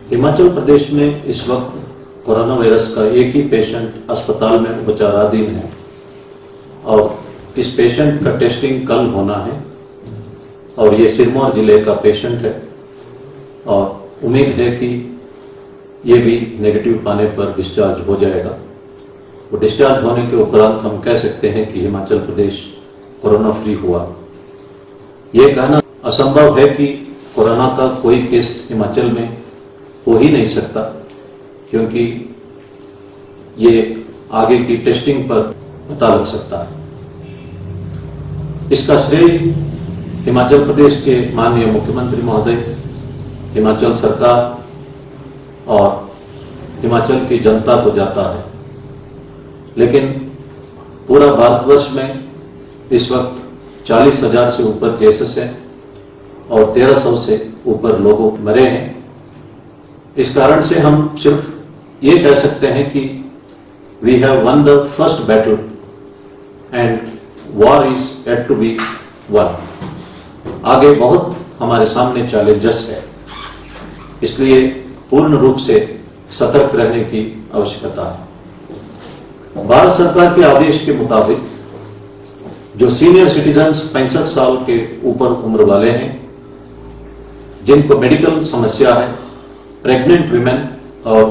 हिमाचल प्रदेश में इस वक्त कोरोना वायरस का एक ही पेशेंट अस्पताल में उपचाराधीन है और इस पेशेंट का टेस्टिंग कल होना है और ये सिरमौर जिले का पेशेंट है और उम्मीद है कि ये भी नेगेटिव पाने पर डिस्चार्ज हो जाएगा। वो डिस्चार्ज होने के उपरांत हम कह सकते हैं कि हिमाचल प्रदेश कोरोना फ्री हुआ। ये कहना असंभव है कि कोरोना का कोई केस हिमाचल में हो ही नहीं सकता, क्योंकि ये आगे की टेस्टिंग पर पता लग सकता है। इसका श्रेय हिमाचल प्रदेश के माननीय मुख्यमंत्री महोदय, हिमाचल सरकार और हिमाचल की जनता को जाता है। लेकिन पूरा भारतवर्ष में इस वक्त 40,000 से ऊपर केसेस हैं और 1300 से ऊपर लोग मरे हैं। इस कारण से हम सिर्फ ये कह सकते हैं कि we have won the first battle and war is yet to be won. आगे बहुत हमारे सामने चैलेंजेस है, इसलिए पूर्ण रूप से सतर्क रहने की आवश्यकता है। भारत सरकार के आदेश के मुताबिक जो सीनियर सिटीजन्स 65 साल के ऊपर उम्र वाले हैं, जिनको मेडिकल समस्या है, प्रेग्नेंट विमेन और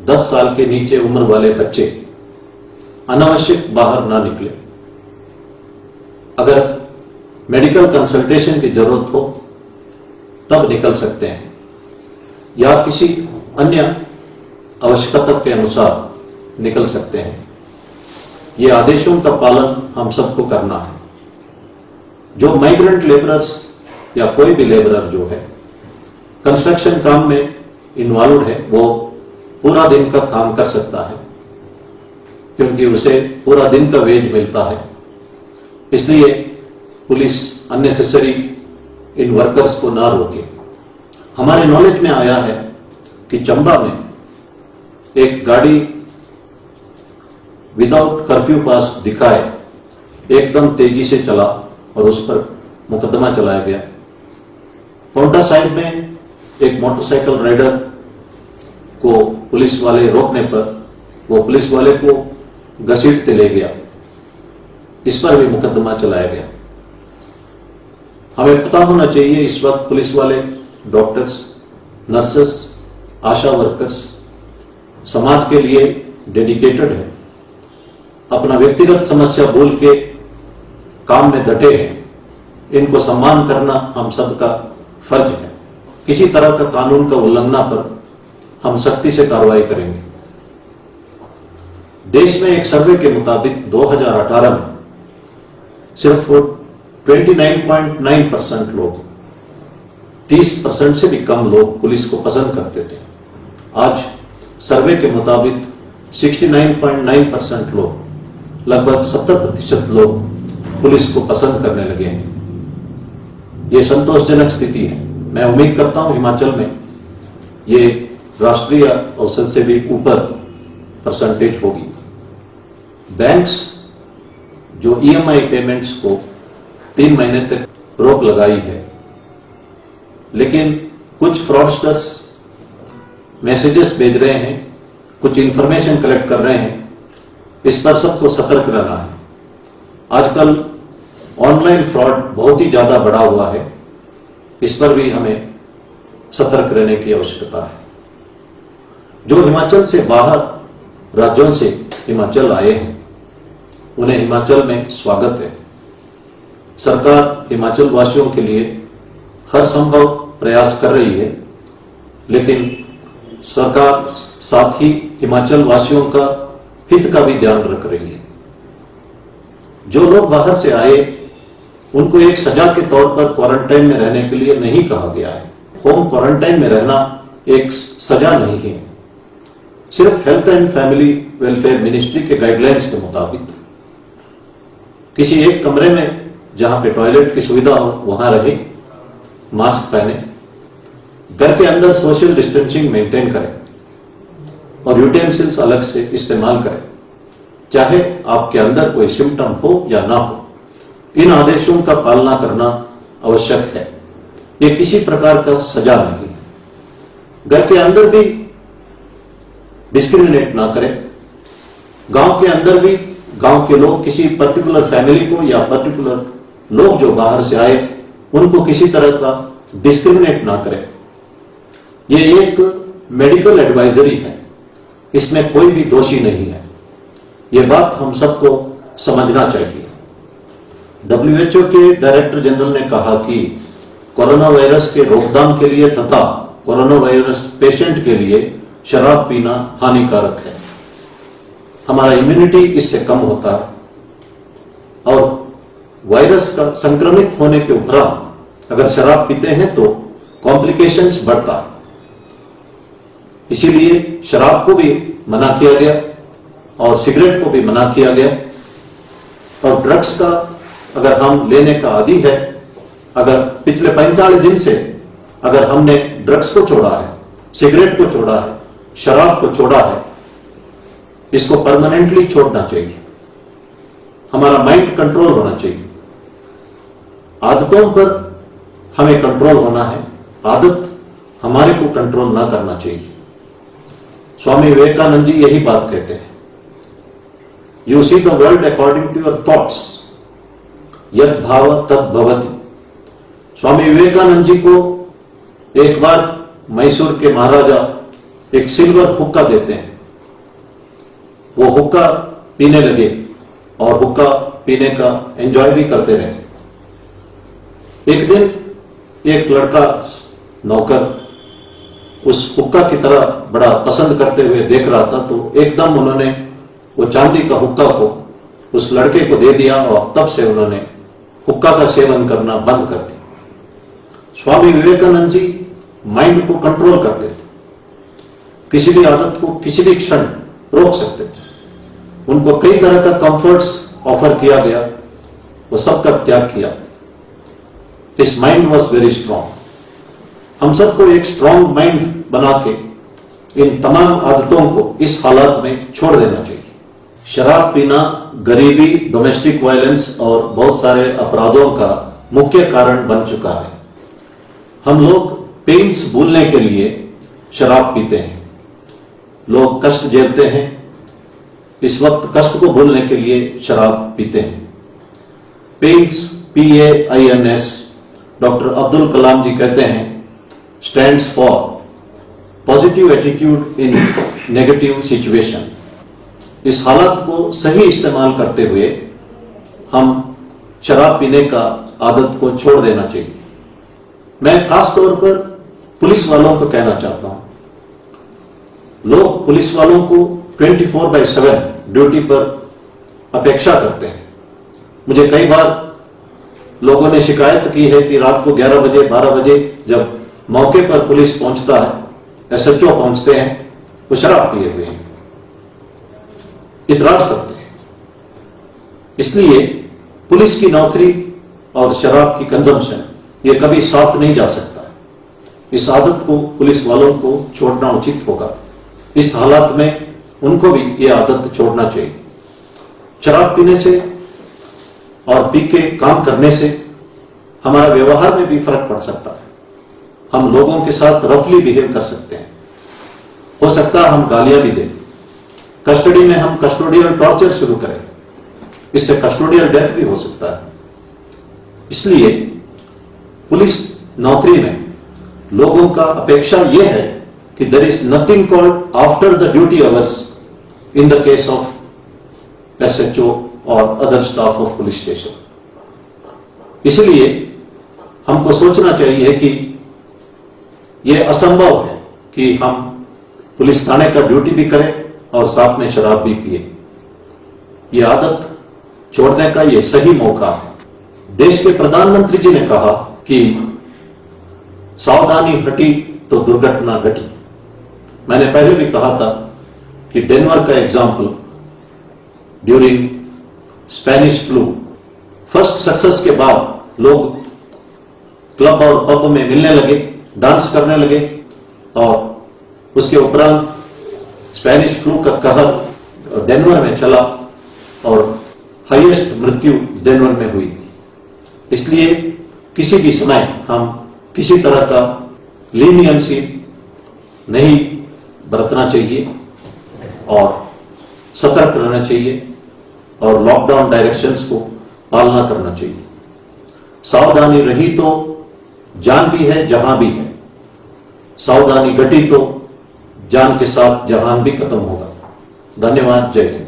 10 साल के नीचे उम्र वाले बच्चे अनावश्यक बाहर ना निकले। अगर मेडिकल कंसल्टेशन की जरूरत हो तब निकल सकते हैं या किसी अन्य आवश्यकता के अनुसार निकल सकते हैं। ये आदेशों का पालन हम सबको करना है। जो माइग्रेंट लेबरर्स या कोई भी लेबरर जो है कंस्ट्रक्शन काम में इन्वॉल्व है, वो पूरा दिन का काम कर सकता है, क्योंकि उसे पूरा दिन का वेज मिलता है। इसलिए पुलिस अननेसेसरी इन वर्कर्स को ना रोके। हमारे नॉलेज में आया है कि चंबा में एक गाड़ी विदाउट कर्फ्यू पास दिखाए एकदम तेजी से चला और उस पर मुकदमा चलाया गया। पोंटा साइड में एक मोटरसाइकिल राइडर को पुलिस वाले रोकने पर वो पुलिस वाले को घसीटते ले गया, इस पर भी मुकदमा चलाया गया। हमें पता होना चाहिए इस वक्त पुलिस वाले डॉक्टर्स, नर्सेस, आशा वर्कर्स समाज के लिए डेडिकेटेड है, अपना व्यक्तिगत समस्या भूल के काम में डटे हैं। इनको सम्मान करना हम सबका फर्ज है। किसी तरह का कानून का उल्लंघन पर हम सख्ती से कार्रवाई करेंगे। देश में एक सर्वे के मुताबिक 2018 में सिर्फ 29.9% लोग, 30% से भी कम लोग पुलिस को पसंद करते थे। आज सर्वे के मुताबिक 69.9% लोग, लगभग 70% लोग पुलिस को पसंद करने लगे हैं। ये संतोषजनक स्थिति है। मैं उम्मीद करता हूं हिमाचल में ये राष्ट्रीय औसत से भी ऊपर परसेंटेज होगी। बैंक्स जो ईएमआई पेमेंट्स को 3 महीने तक रोक लगाई है, लेकिन कुछ फ्रॉडस्टर्स मैसेजेस भेज रहे हैं, कुछ इंफॉर्मेशन कलेक्ट कर रहे हैं। इस पर सबको सतर्क रहना है। आजकल ऑनलाइन फ्रॉड बहुत ही ज्यादा बढ़ा हुआ है, इस पर भी हमें सतर्क रहने की आवश्यकता है। जो हिमाचल से बाहर राज्यों से हिमाचल आए हैं, उन्हें हिमाचल में स्वागत है। सरकार हिमाचल वासियों के लिए हर संभव प्रयास कर रही है, लेकिन सरकार साथ ही हिमाचल वासियों का हित का भी ध्यान रख रही है। जो लोग बाहर से आए उनको एक सजा के तौर पर क्वारंटाइन में रहने के लिए नहीं कहा गया है। होम क्वारंटाइन में रहना एक सजा नहीं है। सिर्फ health and family welfare ministry के गाइडलाइंस के मुताबिक किसी एक कमरे में जहां पे टॉयलेट की सुविधा हो वहां रहे, मास्क पहने, घर के अंदर सोशल डिस्टेंसिंग मेंटेन करें और यूटेंसिल्स अलग से इस्तेमाल करें। चाहे आपके अंदर कोई सिम्टम हो या ना हो। इन आदेशों का पालना करना आवश्यक है। ये किसी प्रकार का सजा नहीं है। घर के अंदर भी डिस्क्रिमिनेट ना करें। गांव के अंदर भी गांव के लोग किसी पर्टिकुलर फैमिली को या पर्टिकुलर लोग जो बाहर से आए उनको किसी तरह का डिस्क्रिमिनेट ना करें। ये एक मेडिकल एडवाइजरी है, इसमें कोई भी दोषी नहीं है। ये बात हम सबको समझना चाहिए। WHO के डायरेक्टर जनरल ने कहा कि कोरोना वायरस के रोकथाम के लिए तथा कोरोना वायरस पेशेंट के लिए शराब पीना हानिकारक है। हमारा इम्यूनिटी इससे कम होता है और वायरस का संक्रमित होने के उपरांत अगर शराब पीते हैं तो कॉम्प्लिकेशंस बढ़ता है। इसीलिए शराब को भी मना किया गया और सिगरेट को भी मना किया गया। और ड्रग्स का अगर हम लेने का आदी है, अगर पिछले 45 दिन से अगर हमने ड्रग्स को छोड़ा है, सिगरेट को छोड़ा है, शराब को छोड़ा है, इसको परमानेंटली छोड़ना चाहिए। हमारा माइंड कंट्रोल होना चाहिए। आदतों पर हमें कंट्रोल होना है, आदत हमारे को कंट्रोल ना करना चाहिए। स्वामी विवेकानंद जी यही बात कहते हैं, you see the world according to your thoughts, यद भाव तद भवति। स्वामी विवेकानंद जी को एक बार मैसूर के महाराजा एक सिल्वर हुक्का देते हैं। वो हुक्का पीने लगे और हुक्का पीने का एंजॉय भी करते रहे। एक दिन एक लड़का नौकर उस हुक्का की तरह बड़ा पसंद करते हुए देख रहा था, तो एकदम उन्होंने वो चांदी का हुक्का को उस लड़के को दे दिया और तब से उन्होंने हुक्का का सेवन करना बंद कर दिया। स्वामी विवेकानंद जी माइंड को कंट्रोल करते थे, किसी भी आदत को किसी भी क्षण रोक सकते थे। उनको कई तरह का कंफर्ट्स ऑफर किया गया, वो सबका त्याग किया। His mind was very strong. हम सबको एक स्ट्रांग माइंड बना के इन तमाम आदतों को इस हालात में छोड़ देना चाहिए। शराब पीना गरीबी, डोमेस्टिक वायलेंस और बहुत सारे अपराधों का मुख्य कारण बन चुका है। हम लोग पेन्स भूलने के लिए शराब पीते हैं। लोग कष्ट झेलते हैं, इस वक्त कष्ट को भूलने के लिए शराब पीते हैं। Pens, PAINS, doctor Abdul Kalam जी कहते हैं, stands for positive attitude in negative situation. इस हालत को सही इस्तेमाल करते हुए हम शराब पीने का आदत को छोड़ देना चाहिए। मैं खास तौर पर पुलिस वालों को कहना चाहता हूं। लोग पुलिस वालों को 24/7 ड्यूटी पर अपेक्षा करते हैं। मुझे कई बार लोगों ने शिकायत की है कि रात को 11 बजे 12 बजे जब मौके पर पुलिस पहुंचता है, SHO पहुंचते हैं, वो शराब पिए हुए हैं, इतराज करते हैं। इसलिए पुलिस की नौकरी और शराब की कंजम्पशन ये कभी साथ नहीं जा सकता है। इस आदत को पुलिस वालों को छोड़ना उचित होगा। इस हालात में उनको भी ये आदत छोड़ना चाहिए। शराब पीने से और पी के काम करने से हमारा व्यवहार में भी फर्क पड़ सकता है। हम लोगों के साथ रफली बिहेव कर सकते हैं। हो सकता है हम गालियां भी दें। कस्टडी में हम कस्टोडियल टॉर्चर शुरू करें, इससे कस्टोडियल डेथ भी हो सकता है। इसलिए पुलिस नौकरी में लोगों का अपेक्षा यह है कि there is nothing called after the duty hours in the case of SHO और other staff of police station. इसलिए हमको सोचना चाहिए कि यह असंभव है कि हम पुलिस थाने का ड्यूटी भी करें और साथ में शराब भी पिए। यह आदत छोड़ने का यह सही मौका है। देश के प्रधानमंत्री जी ने कहा कि सावधानी हटी तो दुर्घटना घटी। मैंने पहले भी कहा था कि डेनवर का example during Spanish flu, first success के बाद लोग क्लब और पब में मिलने लगे, डांस करने लगे और उसके उपरांत स्पेनिश फ्लू का कहर डेनवर में चला और हाईएस्ट मृत्यु डेनवर में हुई थी। इसलिए किसी भी समय हम किसी तरह का लीनियंसी नहीं बरतना चाहिए और सतर्क रहना चाहिए और लॉकडाउन डायरेक्शंस को पालना करना चाहिए। सावधानी रही तो जान भी है, जहां भी है। सावधानी घटी तो जान के साथ जहान भी खत्म होगा। धन्यवाद। जय हिंद।